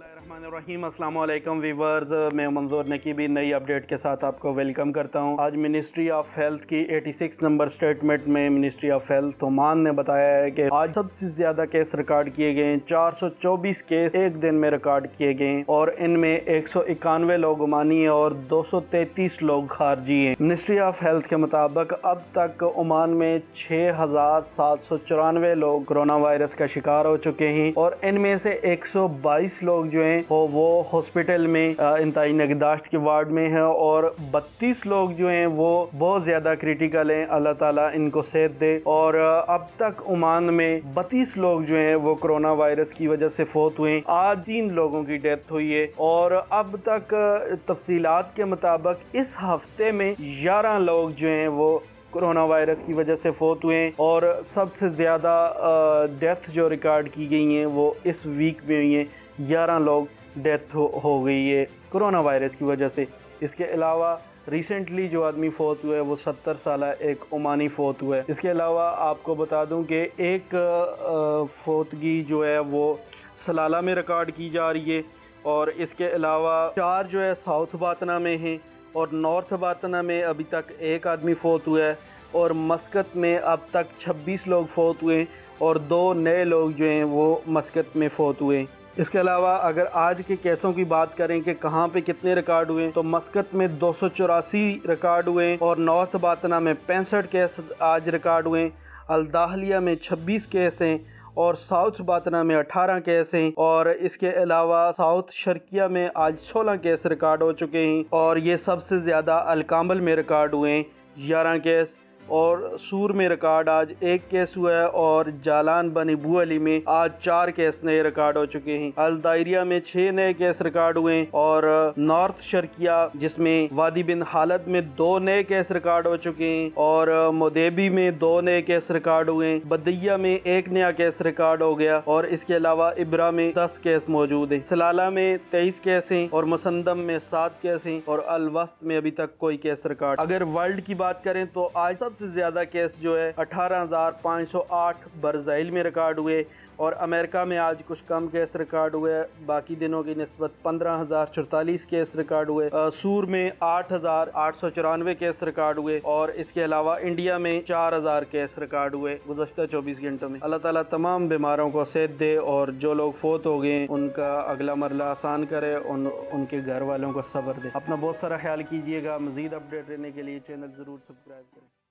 बिस्मिल्लाहिर्रहमानिर्रहीम। अस्सलाम वालेकुम वीवर्स, मैं मंजूर नकीबी नई अपडेट के साथ आपको वेलकम करता हूं। आज मिनिस्ट्री ऑफ हेल्थ की 86 नंबर स्टेटमेंट में मिनिस्ट्री ऑफ हेल्थ ओमान ने बताया है कि आज सबसे ज़्यादा केस रिकॉर्ड किए गए हैं। 424 केस एक दिन में रिकॉर्ड किए गए हैं और इनमें 191 लोग ओमानी हैं और 233 लोग खारजी हैं। मिनिस्ट्री ऑफ हेल्थ के मुताबिक अब तक ओमान में 6794 लोग कोरोना वायरस का शिकार हो चुके हैं और इनमें से 122 लोग जो हैं वो हॉस्पिटल में इंतहाई निगहदाश्त के वार्ड में हैं और 32 लोग जो हैं वो बहुत ज़्यादा क्रिटिकल हैं। अल्लाह ताला इनको सेहत दे। और अब तक ओमान में 32 लोग जो हैं वो कोरोना वायरस की वजह से फौत हुए हैं। आज 3 लोगों की डेथ हुई है और अब तक तफसीलात के मुताबिक इस हफ्ते में 11 लोग जो हैं वो कोरोना वायरस की वजह से फौत हुए हैं और सबसे ज़्यादा डेथ जो रिकॉर्ड की गई हैं वो इस वीक में हुई हैं। 11 लोग डेथ हो गई है कोरोना वायरस की वजह से। इसके अलावा रिसेंटली जो आदमी फौत हुआ है वो 70 साल एक ओमानी फौत हुआ है। इसके अलावा आपको बता दूं कि एक फौतगी जो है वो सलाला में रिकॉर्ड की जा रही है और इसके अलावा 4 जो है साउथ बातना में हैं और नॉर्थ बातना में अभी तक एक आदमी फौत हुआ है और मस्कत में अब तक 26 लोग फौत हुए और 2 नए लोग जो हैं वो मस्कत में फौत हुए। इसके अलावा अगर आज के केसों की बात करें कि कहाँ पे कितने रिकॉर्ड हुए तो मस्कत में 284 रिकॉर्ड हुए और नॉर्थ बातना में 65 केस आज रिकॉर्ड हुए। अलदाहलिया में 26 केस हैं और साउथ बातना में 18 केस हैं और इसके अलावा साउथ शर्किया में आज 16 केस रिकॉर्ड हो चुके हैं और ये सबसे ज़्यादा अलकामल में रिकॉर्ड हुए हैं 11 केस और सूर में रिकॉर्ड आज 1 केस हुआ है और जालान बनी बू अली में आज 4 केस नए रिकॉर्ड हो चुके हैं। अल दायरिया में 6 नए केस रिकॉर्ड हुए हैं और नॉर्थ शर्किया जिसमें वादी बिन हालत में 2 नए केस रिकॉर्ड हो चुके हैं और मोदेबी में 2 नए केस रिकॉर्ड हुए हैं। बदैया में 1 नया केस रिकॉर्ड हो गया और इसके अलावा इब्रा में 10 केस मौजूद हैं। सलाला में 23 केस हैं और मुसंदम में 7 केस हैं और अलवस्त में अभी तक कोई केस रिकॉर्ड। अगर वर्ल्ड की बात करें तो आज सबसे ज्यादा केस जो है 18,508 बरज़ील में रिकॉर्ड हुए और अमेरिका में आज कुछ कम केस रिकॉर्ड हुए। बाकी दिनों की निस्बत 15,044 केस रिकॉर्ड हुए। सूर में 8,894 केस रिकॉर्ड हुए और इसके अलावा इंडिया में 4,000 केस रिकॉर्ड हुए गुज़श्ता 24 घंटों में। अल्लाह ताला तमाम बीमारों को सेहत दे और जो लोग फौत हो गए उनका अगला मरला आसान करे, उनके घर वालों को सब्र दे। अपना बहुत सारा ख्याल कीजिएगा। मज़ीद अपडेट लेने के लिए चैनल ज़रूर सब्सक्राइब करें।